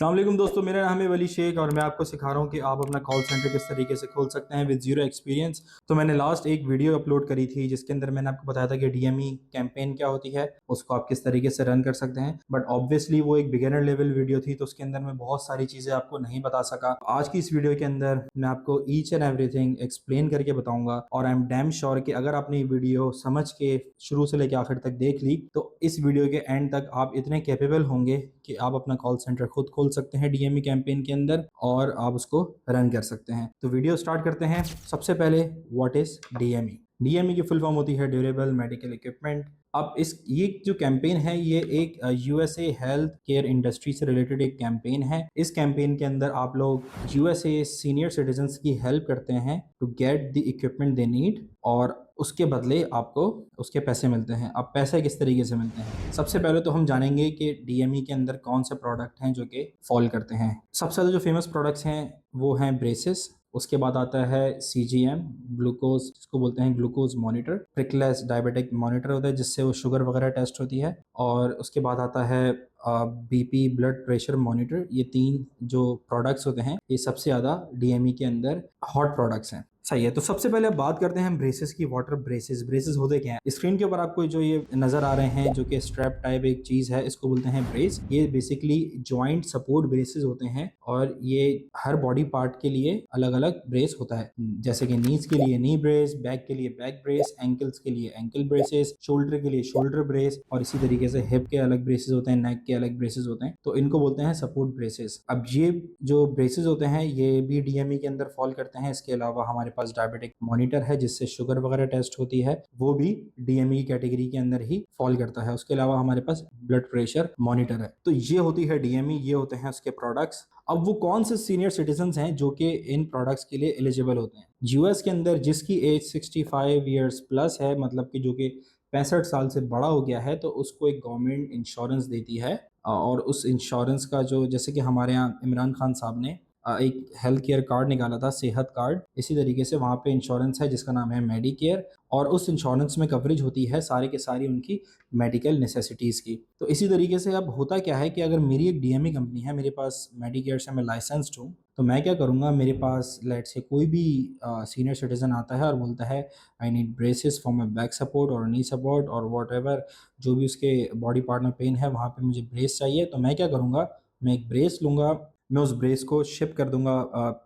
अस्सलाम वालेकुम दोस्तों, मेरा नाम है वली शेख और मैं आपको सिखा रहा हूँ कि आप अपना कॉल सेंटर किस तरीके से खोल सकते हैं विद जीरो एक्सपीरियंस। तो मैंने लास्ट एक वीडियो अपलोड करी थी जिसके अंदर मैंने आपको बताया था कि डीएमई कैंपेन क्या होती है, उसको आप किस तरीके से रन कर सकते हैं। बट ऑब्वियसली वो एक बिगिनर लेवल वीडियो थी, तो उसके अंदर मैं बहुत सारी चीज़ें आपको नहीं बता सका। आज की इस वीडियो के अंदर मैं आपको ईच एंड एवरीथिंग एक्सप्लेन करके बताऊंगा और आई एम डैम श्योर कि अगर आपने ये वीडियो समझ के शुरू से लेकर आखिर तक देख ली तो इस वीडियो के एंड तक आप इतने कैपेबल होंगे कि आप अपना कॉल सेंटर खुद खोल सकते हैं डीएमई कैंपेन के अंदर और आप उसको रन कर सकते हैं। तो वीडियो स्टार्ट करते हैं। सबसे पहले व्हाट इज डीएमई। डीएमई की फुल फॉर्म होती है ड्यूरेबल मेडिकल इक्विपमेंट। अब इस ये जो कैंपेन है ये एक यूएसए हेल्थ केयर इंडस्ट्री से रिलेटेड एक कैंपेन है। इस कैंपेन के अंदर आप लोग यूएसए सीनियर सिटीजन्स की हेल्प करते हैं to get the equipment they need और उसके बदले आपको उसके पैसे मिलते हैं। अब पैसे किस तरीके से मिलते हैं, सबसे पहले तो हम जानेंगे कि डीएमई के अंदर कौन से प्रोडक्ट हैं जो कि फॉल करते हैं। सबसे ज़्यादा जो फेमस प्रोडक्ट्स हैं वो हैं ब्रेसेस, उसके बाद आता है सीजीएम ग्लूकोज, जिसको बोलते हैं ग्लूकोज मॉनिटर, प्रिकलेस डायबिटिक मॉनिटर होता है जिससे वो शुगर वगैरह टेस्ट होती है, और उसके बाद आता है बीपी ब्लड प्रेशर मॉनिटर। ये तीन जो प्रोडक्ट्स होते हैं ये सबसे ज़्यादा डीएमई के अंदर हॉट प्रोडक्ट्स हैं। सही है, तो सबसे पहले अब बात करते हैं ब्रेसेस की। वाटर ब्रेसेस, ब्रेसेस होते क्या हैं? स्क्रीन के ऊपर आपको जो ये नजर आ रहे हैं जो कि स्ट्रैप टाइप एक चीज है, इसको बोलते हैं ब्रेस। ये बेसिकली जॉइंट सपोर्ट ब्रेसेस होते हैं और ये हर बॉडी पार्ट के लिए अलग अलग ब्रेस होता है, जैसे कि नीज के लिए नी ब्रेस, बैक के लिए बैक ब्रेस, एंकल्स के लिए एंकल ब्रेसेस, शोल्डर के लिए शोल्डर ब्रेस, और इसी तरीके से हिप के अलग ब्रेसेस होते हैं, नेक के अलग ब्रेसेस होते हैं, तो इनको बोलते हैं सपोर्ट ब्रेसेस। अब ये जो ब्रेसेस होते हैं ये भी डीएमई के अंदर फॉल करते हैं। इसके अलावा हमारे पास डायबिटिक मॉनिटर है जिससे शुगर वगैरह टेस्ट होती है, वो भी डीएमई कैटेगरी के अंदर ही फॉल करता है। उसके अलावा हमारे पास ब्लड प्रेशर मॉनिटर है। तो ये होती है डीएमई, ये होते हैं उसके प्रोडक्ट्स। अब वो कौन से सीनियर सिटीजन हैं जो कि इन प्रोडक्ट्स के लिए एलिजिबल होते हैं? यूएस के अंदर जिसकी एज 65 ईयर्स प्लस है, मतलब कि जो कि 65 साल से बड़ा हो गया है, तो उसको एक गवर्नमेंट इंश्योरेंस देती है। और उस इंश्योरेंस का जो, जैसे कि हमारे यहाँ इमरान खान साहब ने एक हेल्थ केयर कार्ड निकाला था, सेहत कार्ड, इसी तरीके से वहाँ पे इंश्योरेंस है जिसका नाम है मेडिकेयर, और उस इंश्योरेंस में कवरेज होती है सारी के सारी उनकी मेडिकल नेसेसिटीज़ की। तो इसी तरीके से अब होता क्या है कि अगर मेरी एक डीएमई कंपनी है, मेरे पास मेडिकेयर से मैं लाइसेंस्ड हूँ, तो मैं क्या करूँगा, मेरे पास लेट से कोई भी सीनियर सिटीजन आता है और बोलता है I need braces for my back support और नी सपोर्ट और वॉट एवर, जो भी उसके बॉडी पार्ट में पेन है वहाँ पे मुझे ब्रेस चाहिए, तो मैं क्या करूँगा, मैं एक ब्रेस लूँगा, मैं उस ब्रेस को शिप कर दूंगा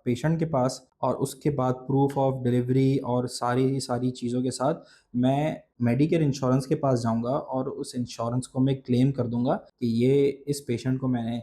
पेशेंट के पास, और उसके बाद प्रूफ ऑफ डिलीवरी और सारी सारी चीज़ों के साथ मैं मेडिकेयर इंश्योरेंस के पास जाऊंगा और उस इंश्योरेंस को मैं क्लेम कर दूंगा कि ये इस पेशेंट को मैंने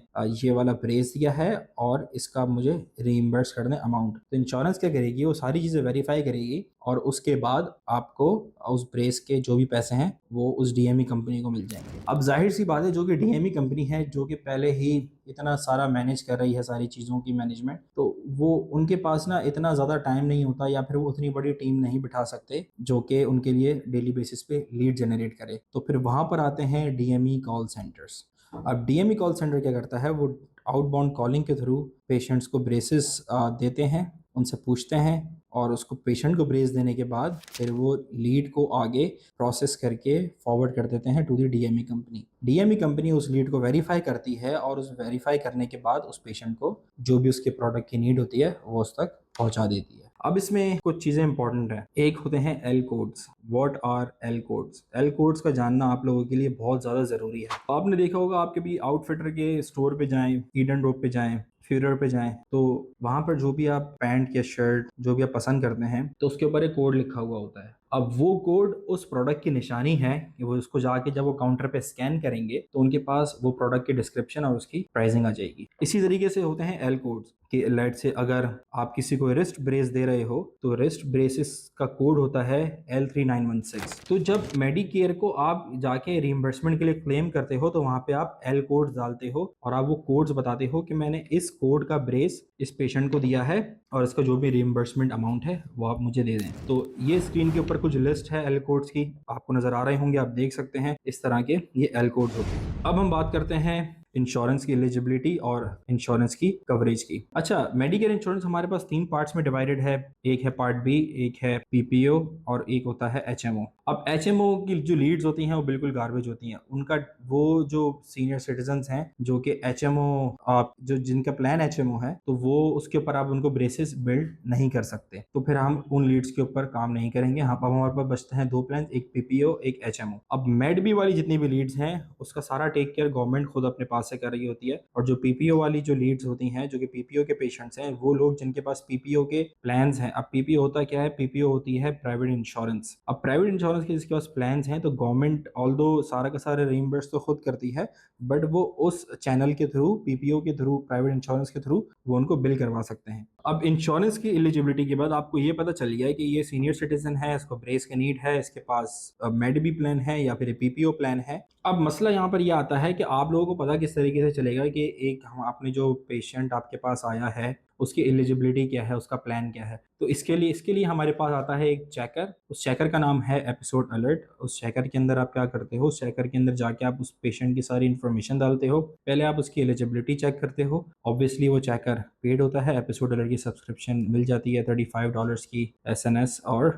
ये वाला ब्रेस दिया है और इसका मुझे रीइंबर्स करने अमाउंट। तो इंश्योरेंस क्या करेगी, वो सारी चीज़ें वेरीफाई करेगी और उसके बाद आपको उस ब्रेस के जो भी पैसे हैं वो उस डीएमई कंपनी को मिल जाएंगे। अब जाहिर सी बात है, जो कि डीएमई कंपनी है, जो कि पहले ही इतना सारा मैनेज कर रही है सारी चीज़ों की मैनेजमेंट, तो वो उनके पास ना इतना ज़्यादा टाइम नहीं होता या फिर वो उतनी बड़ी टीम नहीं बिठा सकते जो कि उनके लिए डेली बेसिस पे लीड जनरेट करे। तो फिर वहाँ पर आते हैं डीएमई कॉल सेंटर्स। अब डीएमई कॉल सेंटर क्या करता है, वो आउटबाउंड कॉलिंग के थ्रू पेशेंट्स को ब्रेसेस देते हैं, उनसे पूछते हैं, और उसको पेशेंट को ब्रेस देने के बाद फिर वो लीड को आगे प्रोसेस करके फॉरवर्ड कर देते हैं to the DME company. DME company उस लीड को वेरीफाई करती है और उस वेरीफाई करने के बाद उस पेशेंट को जो भी उसके प्रोडक्ट की नीड होती है वो उस तक पहुंचा देती है। अब इसमें कुछ चीज़ें इंपॉर्टेंट है। एक होते हैं L codes. What R L codes? L codes का जानना आप लोगों के लिए बहुत ज़्यादा ज़रूरी है। आपने देखा होगा, आप कभी आउटफिटर के स्टोर पे जाएं, ईडन रोड पे जाएं, फ्यूरर पे जाएं, तो वहां पर जो भी आप पैंट या शर्ट जो भी आप पसंद करते हैं तो उसके ऊपर एक कोड लिखा हुआ होता है। अब वो कोड उस प्रोडक्ट की निशानी है कि वो उसको जाके जब वो काउंटर पे स्कैन करेंगे तो उनके पास वो प्रोडक्ट की डिस्क्रिप्शन और उसकी प्राइसिंग आ जाएगी। इसी तरीके से होते हैं एल कोड्स कि लेट से अगर आप किसी को रिस्ट ब्रेस दे रहे हो तो रिस्ट ब्रेसेस का कोड होता है L3916। तो जब मेडिकेयर को आप जाके रिइंबर्समेंट के लिए क्लेम करते हो तो वहां पे आप एल कोड्स डालते हो और आप वो कोड्स बताते हो कि मैंने इस कोड का ब्रेस इस पेशेंट को दिया है और इसका जो भी रिइंबर्समेंट अमाउंट है वो आप मुझे दे दें। तो ये स्क्रीन के ऊपर कुछ लिस्ट है एल कोड्स की, आपको नजर आ रहे होंगे, आप देख सकते हैं इस तरह के ये एल कोड्स होते हैं। अब हम बात करते हैं इंश्योरेंस की एलिजिबिलिटी और इंश्योरेंस की कवरेज की। अच्छा, मेडिकेयर इंश्योरेंस हमारे पास 3 पार्ट्स में डिवाइडेड है। एक है पार्ट बी, एक है पीपीओ और एक होता है एचएमओ। अब एचएमओ की जो लीड्स होती हैं वो बिल्कुल गार्बेज होती हैं। उनका वो जो सीनियर सिटीजन्स हैं जो कि एचएमओ जो जिनका प्लान एचएमओ है, तो वो उसके ऊपर आप उनको ब्रेसेस बिल्ड नहीं कर सकते, तो फिर हम उन लीड्स के ऊपर काम नहीं करेंगे। हाँ, अब हमारे पास बचते हैं 2 प्लान, एक पीपीओ एक एचएमओ। अब मेडबी वाली जितनी भी लीड्स हैं उसका सारा टेक केयर गवर्नमेंट खुद अपने पास से कर रही होती है। और जो पीपीओ वाली जो लीड्स होती हैं, जो कि पीपीओ के पेशेंट्स हैं, वो लोग जिनके पास पीपीओ के प्लान्स हैं। अब पीपीओ होता क्या है? पीपीओ होती है प्राइवेट इंश्योरेंस। अब प्राइवेट इंश्योरेंस के जिसके पास प्लान्स हैं, तो गवर्नमेंट ऑल्दो सारा का सारा रीइंबर्स तो खुद करती है, बट वो उस चैनल के थ्रू, पीपीओ के थ्रू, प्राइवेट इंश्योरेंस के थ्रू वो उनको बिल करवा सकते हैं। अब इंश्योरेंस की एलिजिबिलिटी के बाद आपको ये पता चल गया है कि ये सीनियर सिटीजन है, इसको ब्रेस की नीड है, इसके पास मेडबी प्लान है या फिर पीपीओ प्लान है। अब मसला यहाँ पर यह आता है कि आप लोगों को पता किस तरीके से चलेगा कि एक हम आपने जो पेशेंट आपके पास आया है उसकी एलिजिबिलिटी क्या है, उसका प्लान क्या है। तो इसके लिए हमारे पास आता है एक चेकर। उस चेकर का नाम है एपिसोड अलर्ट। उस चेकर के अंदर आप क्या करते हो? उस चेकर के अंदर जाके आप उस पेशेंट की सारी इन्फॉर्मेशन डालते हो। पहले आप उसकी एलिजिबिलिटी चेक करते हो। ऑब्वियसली वो चेकर पेड होता है। एपिसोड अलर्ट की सब्सक्रिप्शन मिल जाती है $35 की, एसएनएस और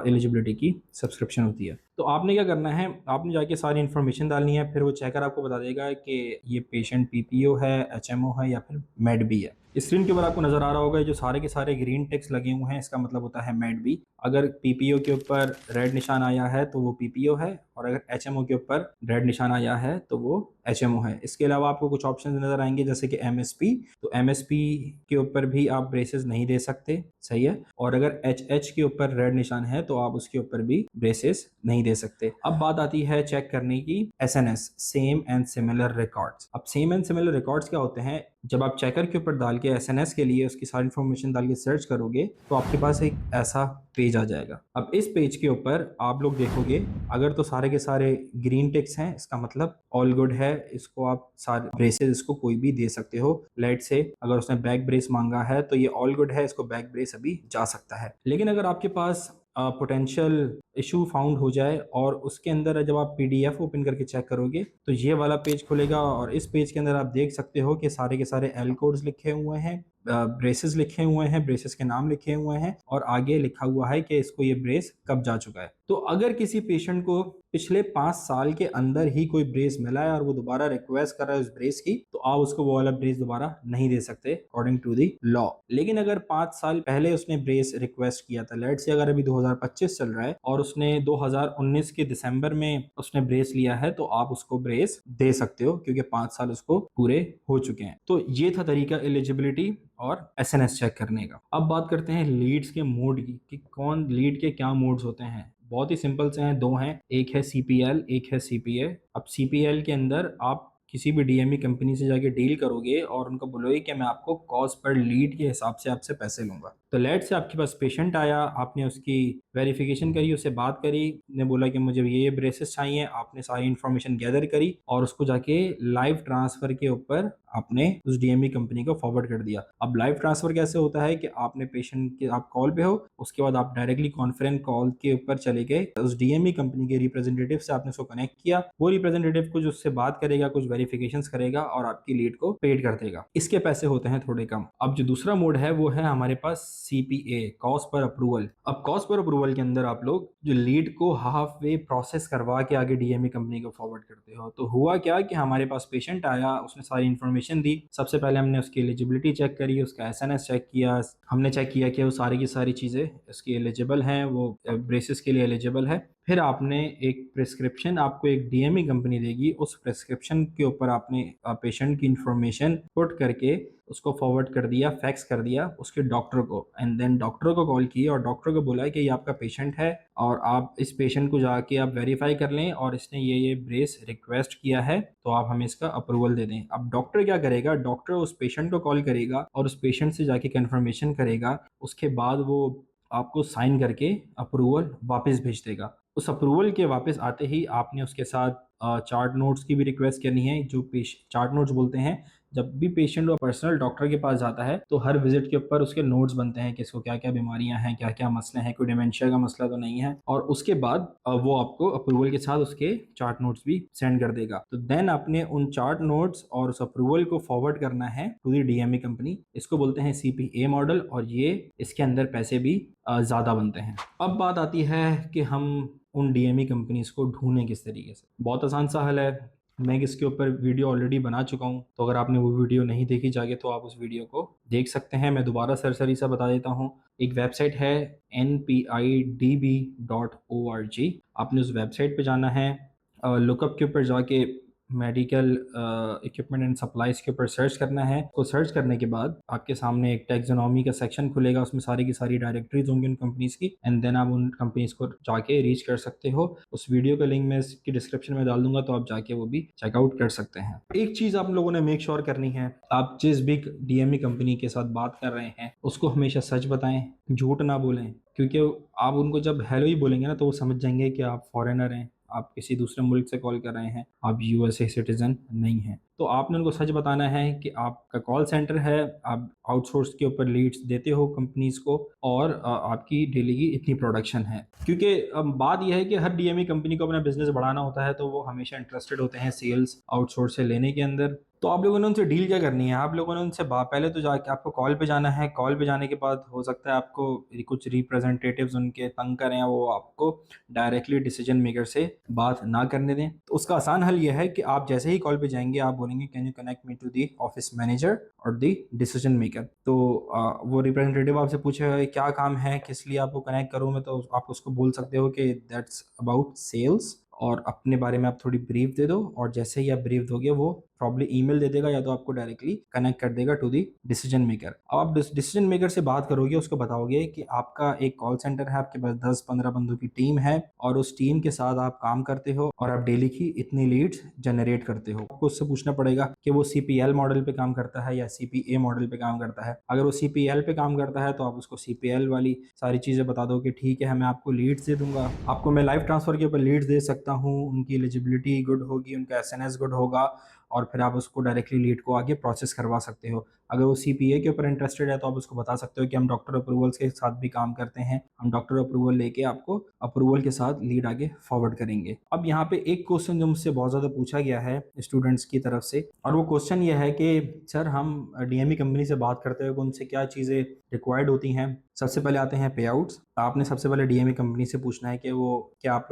एलिजिबिलिटी की सब्सक्रिप्शन होती है। तो आपने क्या करना है? आपने जाके सारी इन्फॉर्मेशन डालनी है, फिर वो चेकर आपको बता देगा कि ये पेशेंट पीपीओ है, एचएमओ है या फिर मेडबी है। स्क्रीन के ऊपर आपको नजर आ रहा होगा जो सारे के सारे ग्रीन टेक्स लगे हुए हैं, इसका मतलब होता है मेडबी। अगर पीपीओ के ऊपर रेड निशान आया है तो वो पीपीओ है, और अगर एचएमओ के ऊपर रेड निशान आया है तो वो एचएमओ है। इसके अलावा आपको कुछ ऑप्शन नजर आएंगे जैसे कि एमएसपी। तो एमएसपी के ऊपर भी आप ब्रेसेस नहीं दे सकते, सही है। और अगर एच के ऊपर रेड निशान है तो आप उसके ऊपर भी ब्रेसेस नहीं दे सकते। अब बात आती है चेक करने की SNS, same and similar records. अब सेम एंड सिमिलर रिकॉर्ड्स क्या होते हैं? जब आप चेकर के ऊपर डाल के एसएनएस के लिए उसकी सारी इन्फॉर्मेशन डाल के सर्च करोगे तो आपके पास एक ऐसा पेज आ जाएगा। अब इस पेज के ऊपर आप लोग देखोगे, अगर तो सारे के सारे ग्रीन टिक्स हैं इसका मतलब ऑल गुड है, इसको आप सारे ब्रेसेस इसको कोई भी दे सकते हो। लेट से अगर उसने बैक ब्रेस मांगा है तो ये ऑल गुड है, इसको बैक ब्रेस अभी जा सकता है। लेकिन अगर आपके पास पोटेंशियल इशू फाउंड हो जाए और उसके अंदर जब आप पीडीएफ ओपन करके चेक करोगे तो ये वाला पेज खुलेगा, और इस पेज के अंदर आप देख सकते हो कि सारे के सारे एल कोड्स लिखे हुए हैं, ब्रेसेस लिखे हुए हैं, ब्रेसेस के नाम लिखे हुए हैं, और आगे लिखा हुआ है कि इसको ये ब्रेस कब जा चुका है। तो अगर किसी पेशेंट को पिछले 5 साल के अंदर ही कोई ब्रेस मिला है और वो दोबारा रिक्वेस्ट कर रहा है उस ब्रेस की, तो आप उसको वो वाला ब्रेस दोबारा नहीं दे सकते अकॉर्डिंग टू दी लॉ। लेकिन अगर 5 साल पहले उसने ब्रेस रिक्वेस्ट किया था, लेट से अगर अभी 2025 चल रहा है और उसने 2019 के दिसंबर में उसने ब्रेस लिया है, तो आप उसको ब्रेस दे सकते हो क्योंकि 5 साल उसको पूरे हो चुके हैं। तो ये था तरीका एलिजिबिलिटी और एसएनएस चेक करने का। अब बात करते हैं लीड्स के मोड की कि कौन लीड के क्या मोड्स होते हैं। बहुत ही सिंपल से हैं, 2 हैं, एक है सीपीएल, एक है सीपीए। अब सीपीएल के अंदर आप किसी भी डीएमई कंपनी से जाके डील करोगे और उनको बोलोगे कि मैं आपको कॉस्ट पर लीड के हिसाब से आपसे पैसे लूंगा। तो लेट से आपके पास पेशेंट आया, आपने उसकी वेरिफिकेशन करी, उससे बात करी, ने बोला कि मुझे ये ब्रेसेस चाहिए, आपने सारी इन्फॉर्मेशन गैदर करी और उसको जाके लाइव ट्रांसफर के ऊपर आपने उस डीएमई कंपनी को फॉरवर्ड कर दिया। अब लाइव ट्रांसफर कैसे होता है कि आपने पेशेंट के आप कॉल पे हो, उसके बाद आप डायरेक्टली कॉन्फ्रेंस कॉल के ऊपर चले गए, उस डीएमई कंपनी के रिप्रेजेंटेटिव से आपने उसको कनेक्ट किया, वो रिप्रेजेंटेटिव कुछ उससे बात करेगा, कुछ वेरिफिकेशंस करेगा और आपकी लीड को पेड कर देगा। इसके पैसे होते हैं थोड़े कम। अब जो दूसरा मोड है वो है हमारे पास सीपीए, कॉस्ट पर अप्रूवल। अब कॉस्ट पर अप्रूवल के अंदर आप लोग जो लीड को हाफ वे प्रोसेस करवा के आगे डीएमई कंपनी को फॉरवर्ड करते हो। तो हुआ क्या कि हमारे पास पेशेंट आया, उसने सारी इन्फॉर्मेशन दी। सबसे पहले हमने उसकी एलिजिबिलिटी चेक करी, उसका एसएनएस चेक किया, हमने चेक किया कि वो सारी की सारी चीज़ें उसकी एलिजिबल हैं, वो ब्रेसेस के लिए एलिजिबल है। फिर आपने एक प्रिस्क्रिप्शन, आपको एक डीएमई कंपनी देगी, उस प्रिस्क्रिप्शन के ऊपर आपने पेशेंट की इंफॉर्मेशन पुट करके उसको फॉरवर्ड कर दिया, फैक्स कर दिया उसके डॉक्टर को, एंड देन डॉक्टर को कॉल की और डॉक्टर को बोला कि ये आपका पेशेंट है और आप इस पेशेंट को जाके आप वेरीफाई कर लें और इसने ये ब्रेस रिक्वेस्ट किया है, तो आप हमें इसका अप्रूवल दे दें। अब डॉक्टर क्या करेगा? डॉक्टर उस पेशेंट को कॉल करेगा और उस पेशेंट से जाके कन्फर्मेशन करेगा, उसके बाद वो आपको साइन करके अप्रूवल वापस भेज देगा। उस अप्रूवल के वापस आते ही आपने उसके साथ चार्ट नोट्स की भी रिक्वेस्ट करनी है। जो चार्ट नोट्स बोलते हैं जब भी पेशेंट वो पर्सनल डॉक्टर के पास जाता है तो हर विजिट के ऊपर उसके नोट्स बनते हैं कि इसको क्या क्या बीमारियां हैं, क्या क्या मसले हैं, कोई डिमेंशिया का मसला तो नहीं है, और उसके बाद वो आपको अप्रूवल के साथ उसके चार्ट नोट्स भी सेंड कर देगा। तो देन आपने उन चार्ट नोट्स और उस अप्रूवल को फॉरवर्ड करना है टू दी डीएमई कंपनी। इसको बोलते हैं सीपीए मॉडल, और ये इसके अंदर पैसे भी ज़्यादा बनते हैं। अब बात आती है कि हम उन डीएमई कंपनीज को ढूंढें किस तरीके से। बहुत आसान सा हल है, मैं इसके ऊपर वीडियो ऑलरेडी बना चुका हूँ, तो अगर आपने वो वीडियो नहीं देखी जाके तो आप उस वीडियो को देख सकते हैं। मैं दोबारा सरसरी सा बता देता हूँ। एक वेबसाइट है npidb.org, आपने उस वेबसाइट पे जाना है, लुकअप के ऊपर जाके मेडिकल इक्विपमेंट एंड सप्लाईज के ऊपर सर्च करना है। को सर्च करने के बाद आपके सामने एक टैक्सोनॉमी का सेक्शन खुलेगा, उसमें सारी की सारी डायरेक्टरीज होंगी उन कंपनीज की, एंड देन आप उन कंपनीज को जाके रीच कर सकते हो। उस वीडियो का लिंक मैं इसकी डिस्क्रिप्शन में डाल दूंगा, तो आप जाके वो भी चेकआउट कर सकते हैं। एक चीज आप लोगों ने मेक श्योर करनी है, आप जिस भी डीएमई कंपनी के साथ बात कर रहे हैं उसको हमेशा सच बताएं, झूठ ना बोलें, क्योंकि आप उनको जब हेलो ही बोलेंगे ना तो वो समझ जाएंगे कि आप फॉरेनर हैं, आप किसी दूसरे मुल्क से कॉल कर रहे हैं, आप यूएसए सिटीजन नहीं हैं। तो आपने उनको सच बताना है कि आपका कॉल सेंटर है, आप आउटसोर्स के ऊपर लीड्स देते हो कंपनीज को, और आपकी डेली की इतनी प्रोडक्शन है। क्योंकि बात यह है कि हर डीएमई कंपनी को अपना बिजनेस बढ़ाना होता है, तो वो हमेशा इंटरेस्टेड होते हैं सेल्स आउटसोर्स से लेने के अंदर। तो आप लोगों ने उनसे डील क्या करनी है, आप लोगों ने उनसे पहले तो जाके आपको कॉल पे जाना है। कॉल पे जाने के बाद हो सकता है आपको कुछ रिप्रेजेंटेटिव्स उनके तंग करें, वो आपको डायरेक्टली डिसीजन मेकर से बात ना करने दें। तो उसका आसान हल यह है कि आप जैसे ही कॉल पे जाएंगे आप बोलेंगे can you connect me to the office manager और दी डिसीजन मेकर। तो वो रिप्रेजेंटेटिव आपसे पूछेगा क्या काम है, किस लिए आपको कनेक्ट करूँ मैं, तो आप उसको बोल सकते हो कि दैट्स अबाउट सेल्स, और अपने बारे में आप थोड़ी ब्रीफ दे दो, और जैसे ही आप ब्रीफ दोगे वो प्रॉब्ली ईमेल दे देगा या तो आपको डायरेक्टली कनेक्ट कर देगा टू दी डिसीजन मेकर। अब आप डिसीजन मेकर से बात करोगे, उसको बताओगे कि आपका एक कॉल सेंटर है, आपके पास 10-15 बंदों की टीम है, और उस टीम के साथ आप काम करते हो और आप डेली की इतनी लीड्स जनरेट करते हो। आपको उससे पूछना पड़ेगा कि वो सीपीएल मॉडल पे काम करता है या सीपीए मॉडल पे काम करता है। अगर वो सीपीएल पे काम करता है तो आप उसको सीपीएल वाली सारी चीजें बता दो कि ठीक है मैं आपको लीड्स दे दूंगा, आपको मैं लाइव ट्रांसफर के ऊपर लीड्स दे सकता हूँ, उनकी एलिजिबिलिटी गुड होगी, उनका एसएनएस गुड होगा, और फिर आप उसको डायरेक्टली लीड को आगे प्रोसेस करवा सकते हो। अगर वो सीपीए के ऊपर इंटरेस्टेड है तो आप उसको बता सकते हो कि हम डॉक्टर अप्रूवल्स के साथ भी काम करते हैं, हम डॉक्टर अप्रूवल लेके आपको अप्रूवल के साथ लीड आगे फॉरवर्ड करेंगे। अब यहाँ पे एक क्वेश्चन जो मुझसे बहुत ज़्यादा पूछा गया है स्टूडेंट्स की तरफ से, और वो क्वेश्चन ये है कि सर हम डीएमई कंपनी से बात करते हैं उनसे क्या चीज़ें रिक्वायर्ड होती हैं। सबसे पहले आते हैं पे आउट्स। आपने सबसे पहले डीएमई कंपनी से पूछना है कि वो क्या आप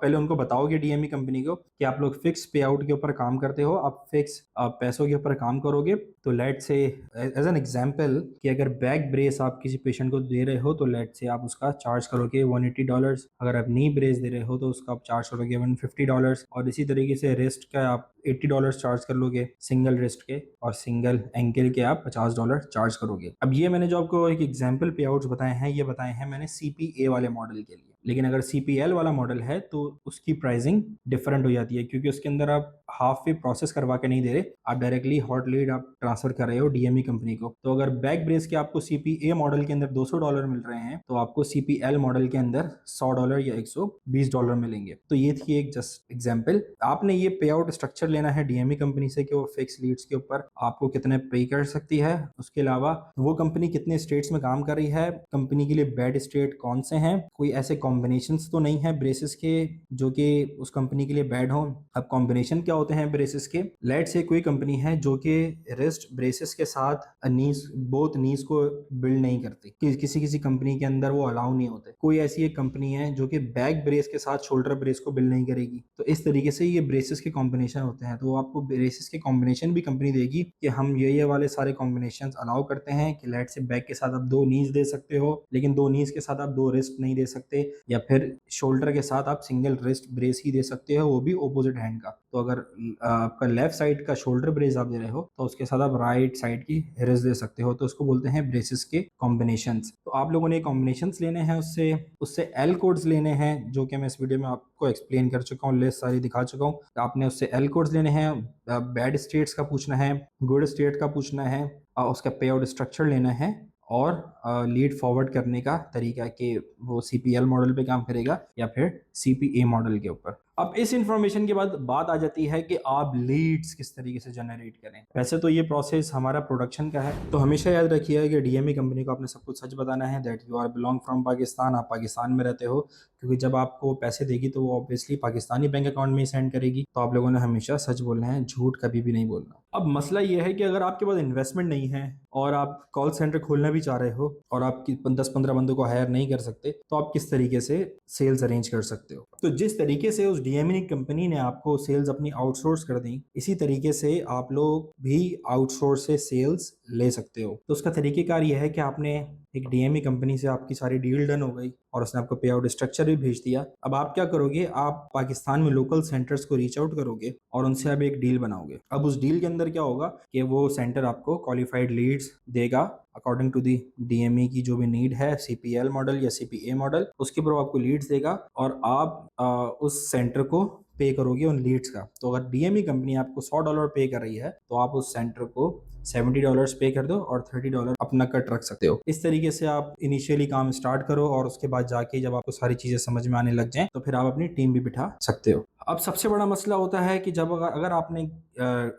पहले उनको बताओगे डीएमई कंपनी को कि आप लोग फिक्स पे आउट के ऊपर काम करते हो, आप फिक्स पैसों के ऊपर काम करोगे। तो लेट से एज एन एग्जांपल कि अगर बैक ब्रेस आप किसी पेशेंट को दे रहे हो तो लेट से आप उसका चार्ज करोगे $180। अगर आप नी ब्रेस दे रहे हो तो उसका आप चार्ज करोगे $150, और इसी तरीके से रिस्ट का आप $80 चार्ज कर लोगे सिंगल रिस्ट के, और सिंगल एंकल के आप $50 चार्ज करोगे। अब ये मैंने जो आपको एक एग्जाम्पल पे आउट्स बताए हैं, ये बताए हैं मैंने सीपीए वाले मॉडल के लिए। लेकिन अगर सीपीएल वाला मॉडल है तो उसकी प्राइसिंग डिफरेंट हो जाती है, क्योंकि उसके अंदर आप हाफ पे प्रोसेस करवा के नहीं दे रहे, आप डायरेक्टली हॉट लीड आप ट्रांसफर कर रहे हो डीएमई कंपनी को। तो अगर बैक ब्रेस के आपको सीपीए मॉडल के अंदर $200 मिल रहे हैं, तो आपको सीपीएल मॉडल के अंदर $100 या $120 मिलेंगे। तो ये थी एक जस्ट एग्जाम्पल। आपने ये पे आउट स्ट्रक्चर लेना है डीएमई कंपनी से कि वो फिक्स लीड्स के ऊपर आपको कितने पे कर सकती है, उसके अलावा वो कंपनी कितने स्टेट्स में काम कर रही है, कंपनी के लिए बेड स्टेट कौन से हैं, कोई ऐसे कॉम्बिनेशंस तो नहीं है ब्रेसेस के जो कि उस कंपनी के लिए बैड हो। अब कॉम्बिनेशन क्या होते हैं ब्रेसेस के, लेट से कोई कंपनी है जो कि रिस्ट ब्रेसेस के साथ नीज बोथ नीज को बिल्ड नहीं करती, किसी किसी कंपनी के अंदर वो अलाउ नहीं होते। कोई ऐसी एक कंपनी है जो कि बैक ब्रेस के साथ शोल्डर ब्रेस को बिल्ड नहीं करेगी। तो इस तरीके से ये ब्रेसेस के कॉम्बिनेशन होते हैं। तो आपको ब्रेसेस के कॉम्बिनेशन भी कंपनी देगी कि हम ये वाले सारे कॉम्बिनेशन अलाउ करते हैं कि लेट से बैक के साथ आप 2 नीज दे सकते हो, लेकिन 2 नीज के साथ आप 2 रिस्ट नहीं दे सकते, या फिर शोल्डर के साथ आप सिंगल रिस्ट ब्रेस ही दे सकते हो, वो भी ऑपोजिट हैंड का। तो अगर आपका लेफ्ट साइड का शोल्डर ब्रेस आप दे रहे हो तो उसके साथ आप राइट साइड की रिस्ट दे सकते हो। तो उसको बोलते हैं ब्रेसेस के कॉम्बिनेशंस। तो आप लोगों ने कॉम्बिनेशंस लेने हैं, उससे उससे एल कोड्स लेने हैं, जो कि मैं इस वीडियो में आपको एक्सप्लेन कर चुका हूँ, लिस्ट सारी दिखा चुका हूँ। आपने उससे एल कोड्स लेने हैं, बैड स्टेट्स का पूछना है, गुड स्टेट का पूछना है, उसका पे आउट स्ट्रक्चर लेना है, और लीड फॉरवर्ड करने का तरीका कि वो सीपीएल मॉडल पे काम करेगा या फिर CPA मॉडल के ऊपर। अब इस इंफॉर्मेशन के बाद बात आ जाती है कि आप लीड्स किस तरीके से जनरेट करें। वैसे तो ये प्रोसेस हमारा प्रोडक्शन का है, तो हमेशा याद रखिएगा कि DME कंपनी को आपने सब कुछ सच बताना है, that you are belong from Pakistan, आप पाकिस्तान में रहते हो, क्योंकि जब आपको पैसे देगी तो वो ऑब्वियसली पाकिस्तानी बैंक अकाउंट में ही सेंड करेगी। तो आप लोगों ने हमेशा सच बोलना है, झूठ कभी भी नहीं बोलना। अब मसला ये है कि अगर आपके पास इन्वेस्टमेंट नहीं है और आप कॉल सेंटर खोलना भी चाह रहे हो और आप 10-15 बंदों को हायर नहीं कर सकते, तो आप किस तरीके से सेल्स अरेंज कर सकते हो। तो जिस तरीके से उस DME कंपनी ने आपको सेल्स अपनी आउटसोर्स कर दी, इसी तरीके से आप लोग भी आउटसोर्स से सेल्स ले सकते हो। तो उसका तरीकेकार यह है कि आपने एक DME कंपनी से आपकी सारी डील डन हो गई और उसने आपको पे आउट स्ट्रक्चर भी भेज दिया। अब आप क्या करोगे, आप पाकिस्तान में लोकल सेंटर्स को रीच आउट करोगे और उनसे अब एक डील बनाओगे। अब उस डील के अंदर क्या होगा कि वो सेंटर आपको क्वालिफाइड लीड्स देगा अकॉर्डिंग टू दी DME की जो भी नीड है, CPL मॉडल या CPA मॉडल, उसके ऊपर आपको लीड्स देगा और आप उस सेंटर को पे करोगे उन लीड्स का। तो अगर DME कंपनी आपको $100 पे कर रही है तो आप उस सेंटर को $70 पे कर दो और $30 अपना कट रख सकते हो। इस तरीके से आप इनिशियली काम स्टार्ट करो और उसके बाद जाके जब आपको सारी चीजें समझ में आने लग जाएं तो फिर आप अपनी टीम भी बिठा सकते हो। अब सबसे बड़ा मसला होता है कि जब अगर आपने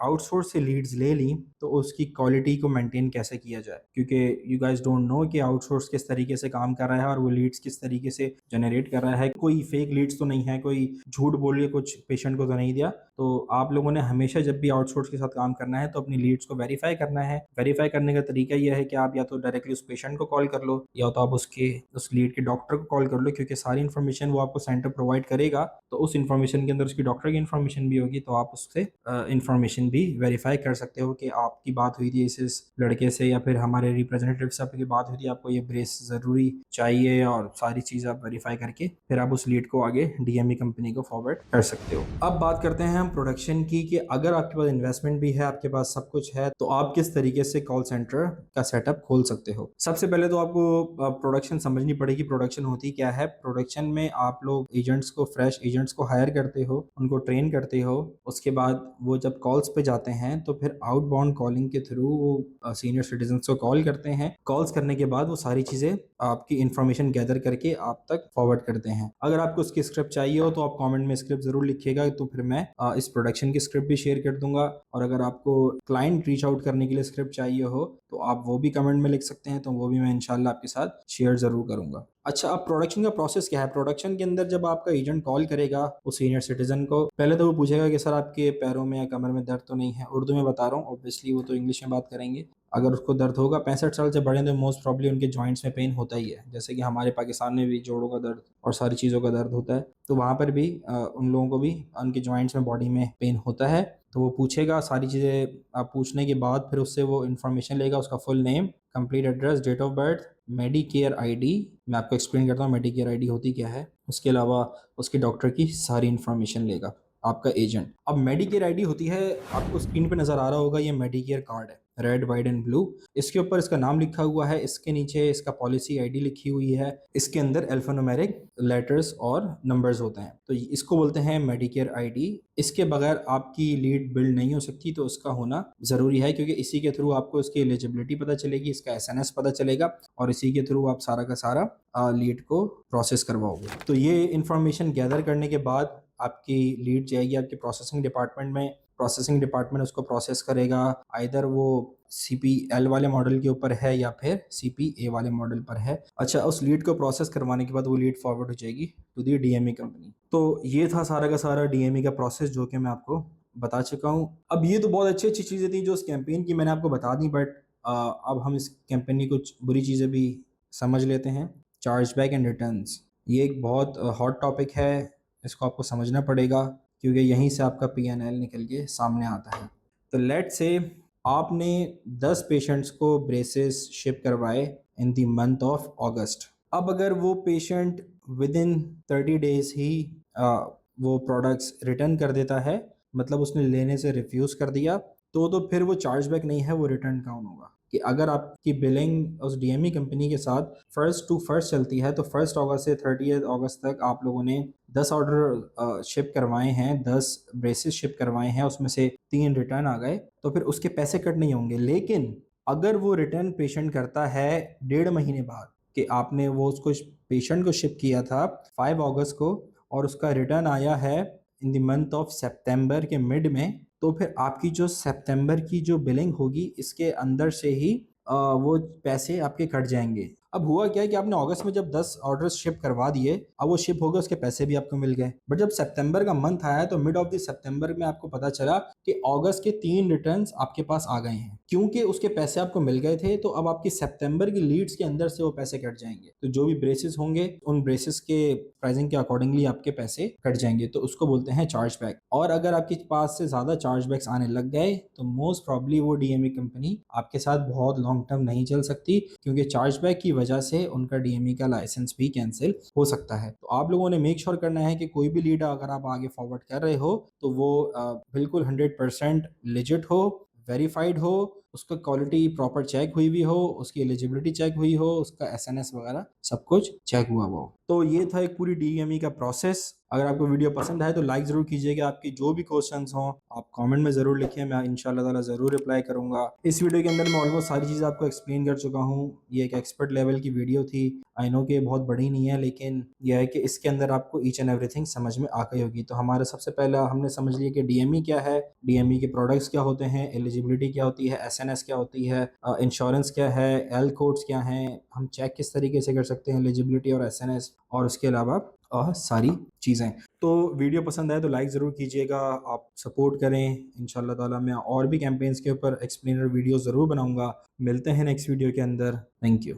आउटसोर्स से लीड्स ले ली तो उसकी क्वालिटी को मेंटेन कैसे किया जाए, क्योंकि यू गाइस डोंट नो कि आउटसोर्स किस तरीके से काम कर रहा है और वो लीड्स किस तरीके से जनरेट कर रहा है। कोई फेक लीड्स तो नहीं है, कोई झूठ बोल के कुछ पेशेंट को तो नहीं दिया। तो आप लोगों ने हमेशा जब भी आउटसोर्स के साथ काम करना है तो अपनी लीड्स को वेरीफाई करना है। वेरीफाई करने का तरीका यह है कि आप या तो डायरेक्टली उस पेशेंट को कॉल कर लो या तो आप उस लीड के डॉक्टर को कॉल कर लो, क्योंकि सारी इन्फॉर्मेशन वो आपको सेंटर प्रोवाइड करेगा। तो उस इन्फॉर्मेशन के अंदर उसकी डॉक्टर की इन्फॉर्मेशन भी होगी, तो आप उससे इन्फॉर्मेशन भी वेरीफाई कर सकते हो कि आपकी बात हुई थी इस लड़के से या फिर हमारे रिप्रेजेंटेटिव से आपकी बात हुई थी, आपको ये ब्रेस ज़रूरी चाहिए, और सारी चीज़ आप वेरीफाई करके फिर आप उस लीड को आगे DME कंपनी को फॉरवर्ड कर सकते हो। अब बात करते हैं हम प्रोडक्शन की कि अगर आपके पास इन्वेस्टमेंट भी है, आपके पास सब कुछ है, तो आप किस तरीके से कॉल सेंटर का सेटअप खोल सकते हो। सबसे पहले तो आपको प्रोडक्शन समझनी पड़ेगी। प्रोडक्शन होती क्या है। प्रोडक्शन में आप लोग एजेंट्स को, फ्रेश एजेंट्स को हायर करते हो, उनको ट्रेन करते हो। उसके बाद वो जब कॉल्स पे जाते हैं तो फिर आउटबाउंड कॉलिंग के थ्रू वो सीनियर सिटीजन को कॉल करते हैं। कॉल्स करने के बाद वो सारी चीजें आपकी इंफॉर्मेशन गैदर करके आप तक फॉरवर्ड करते हैं। अगर आपको उसकी स्क्रिप्ट चाहिए हो तो आप कमेंट में स्क्रिप्ट जरूर लिखिएगा, तो फिर मैं इस प्रोडक्शन की स्क्रिप्ट भी शेयर कर दूंगा। और अगर आपको क्लाइंट रीच आउट करने के लिए स्क्रिप्ट चाहिए हो तो आप वो भी कमेंट में लिख सकते हैं, तो वो भी मैं इंशाल्लाह आपके साथ शेयर जरूर करूंगा। अच्छा, अब प्रोडक्शन का प्रोसेस क्या है। प्रोडक्शन के अंदर जब आपका एजेंट कॉल करेगा उस सीनियर सिटीजन को, पहले तो वो पूछेगा कि सर आपके पैरों में या कमर में दर्द तो नहीं है। उर्दू में बता रहा हूँ, ऑब्वियसली वो तो इंग्लिश में बात करेंगे। अगर उसको दर्द होगा, 65 साल से बड़े तो मोस्ट प्रॉब्ली उनके जॉइंट्स में पेन होता ही है, जैसे कि हमारे पाकिस्तान में भी जोड़ों का दर्द और सारी चीज़ों का दर्द होता है, तो वहाँ पर भी उन लोगों को भी उनके जॉइंट्स में, बॉडी में पेन होता है। तो वो पूछेगा सारी चीज़ें। आप पूछने के बाद फिर उससे वो इन्फॉर्मेशन लेगा, उसका full name, complete address, date of birth, Medicare ID. मैं आपको एक्सप्लेन करता हूँ मेडिकेयर आईडी होती क्या है। उसके अलावा उसके डॉक्टर की सारी इन्फॉर्मेशन लेगा आपका एजेंट। अब मेडिकेयर आईडी होती है, आपको स्क्रीन पे नजर आ रहा होगा, ये मेडिकेयर कार्ड है, रेड वाइट एंड ब्लू। इसके ऊपर इसका नाम लिखा हुआ है, इसके नीचे इसका पॉलिसी आईडी लिखी हुई है, इसके अंदर अल्फान्यूमेरिक लेटर्स और नंबर्स होते हैं, तो इसको बोलते हैं मेडिकेयर आईडी। इसके बगैर आपकी लीड बिल्ड नहीं हो सकती, तो उसका होना जरूरी है, क्योंकि इसी के थ्रू आपको इसकी एलिजिबिलिटी पता चलेगी, इसका एसएनएस पता चलेगा और इसी के थ्रू आप सारा का सारा लीड को प्रोसेस करवाओगे। तो ये इंफॉर्मेशन गैदर करने के बाद आपकी लीड जाएगी आपके प्रोसेसिंग डिपार्टमेंट में। प्रोसेसिंग डिपार्टमेंट उसको प्रोसेस करेगा, आइदर वो CPL वाले मॉडल के ऊपर है या फिर CPA वाले मॉडल पर है। अच्छा, उस लीड को प्रोसेस करवाने के बाद वो लीड फॉरवर्ड हो जाएगी टू दी DME कंपनी। तो ये था सारा का सारा DME का प्रोसेस जो कि मैं आपको बता चुका हूँ। अब ये तो बहुत अच्छी अच्छी चीज़ें थी जो इस कैंपेन की मैंने आपको बता दी, बट अब हम इस कैंपेन की कुछ बुरी चीज़ें भी समझ लेते हैं। चार्जबैक एंड रिटर्न्स, ये एक बहुत हॉट टॉपिक है, इसको आपको समझना पड़ेगा, क्योंकि यहीं से आपका PNL निकल के सामने आता है। तो लेट से आपने 10 पेशेंट्स को ब्रेसेस शिप करवाए इन द मंथ ऑफ अगस्त। अब अगर वो पेशेंट विद इन 30 डेज ही वो प्रोडक्ट्स रिटर्न कर देता है, मतलब उसने लेने से रिफ्यूज़ कर दिया, तो फिर वो चार्जबैक नहीं है, वो रिटर्न काउंट होगा। कि अगर आपकी बिलिंग उस DME कंपनी के साथ फर्स्ट टू फर्स्ट चलती है, तो 1 अगस्त से 30 अगस्त तक आप लोगों ने 10 ऑर्डर शिप करवाए हैं, 10 ब्रेसेस शिप करवाए हैं, उसमें से 3 रिटर्न आ गए, तो फिर उसके पैसे कट नहीं होंगे। लेकिन अगर वो रिटर्न पेशेंट करता है 1.5 महीने बाद, कि आपने वो उसको पेशेंट को शिप किया था 5 अगस्त को और उसका रिटर्न आया है इन द मंथ ऑफ सितंबर के मिड में, तो फिर आपकी जो सितंबर की जो बिलिंग होगी इसके अंदर से ही वो पैसे आपके कट जाएंगे। अब हुआ क्या है कि आपने अगस्त में जब 10 ऑर्डर शिप करवा दिए, अब वो शिप हो गए, उसके पैसे भी आपको मिल गए। बट जब सितंबर का मंथ आया तो मिड ऑफ द सितंबर में आपको पता चला कि अगस्त के 3 रिटर्न्स आपके पास आ गए हैं, क्योंकि उसके पैसे आपको मिल गए थे। तो अब आपकी सितंबर की लीड्स के अंदर से वो पैसे कट जाएंगे। तो जो भी ब्रेसेस होंगे उन ब्रेसेस के प्राइसिंग के अकॉर्डिंगली आपके पैसे कट जाएंगे, तो उसको बोलते हैं चार्ज बैक। और अगर आपके पास से ज्यादा चार्ज बैक्स आने लग गए तो मोस्ट प्रॉब्ली वो डीएमई कंपनी आपके साथ बहुत लॉन्ग टर्म नहीं चल सकती, क्योंकि चार्ज बैक की वजह से उनका डीएमई का लाइसेंस भी कैंसिल हो सकता है। तो आप लोगों ने मेक श्योर करना है कि कोई भी लीड अगर आप आगे फॉरवर्ड कर रहे हो तो वो बिल्कुल 100% लेजिट हो, वेरीफाइड हो, उसका क्वालिटी प्रॉपर चेक हुई हो, उसकी एलिजिबिलिटी चेक हुई हो, उसका एसएनएस वगैरह सब कुछ चेक हुआ हो। तो ये था एक पूरी डीएमई का प्रोसेस। अगर आपको वीडियो पसंद आए तो लाइक जरूर कीजिएगा। आपकी जो भी क्वेश्चंस हो आप कमेंट में जरूर लिखिए, मैं इंशाल्लाह ताला जरूर रिप्लाई करूंगा। इस वीडियो के अंदर मैं ऑलमोस्ट सारी चीज़ें आपको एक्सप्लेन कर चुका हूँ। ये एक एक्सपर्ट लेवल की वीडियो थी। आई नो कि बहुत बड़ी नहीं है, लेकिन यह है कि इसके अंदर आपको ईच एंड एवरीथिंग समझ में आ गई होगी। तो हमारा सबसे पहला हमने समझ लिया कि डीएमई क्या है, डीएमई के प्रोडक्ट्स क्या होते हैं, एलिजिबिलिटी क्या होती है, एसएनएस क्या होती है, इंश्योरेंस क्या है, एल कोड्स क्या हैं, हम चेक किस तरीके से कर सकते हैं एलिजिबिलिटी और एसएनएस, और उसके अलावा सारी चीज़ें। तो वीडियो पसंद आए तो लाइक ज़रूर कीजिएगा, आप सपोर्ट करें। इंशाल्लाह ताला मैं और भी कैंपेन्स के ऊपर एक्सप्लेनर वीडियो ज़रूर बनाऊंगा। मिलते हैं नेक्स्ट वीडियो के अंदर। Thank you.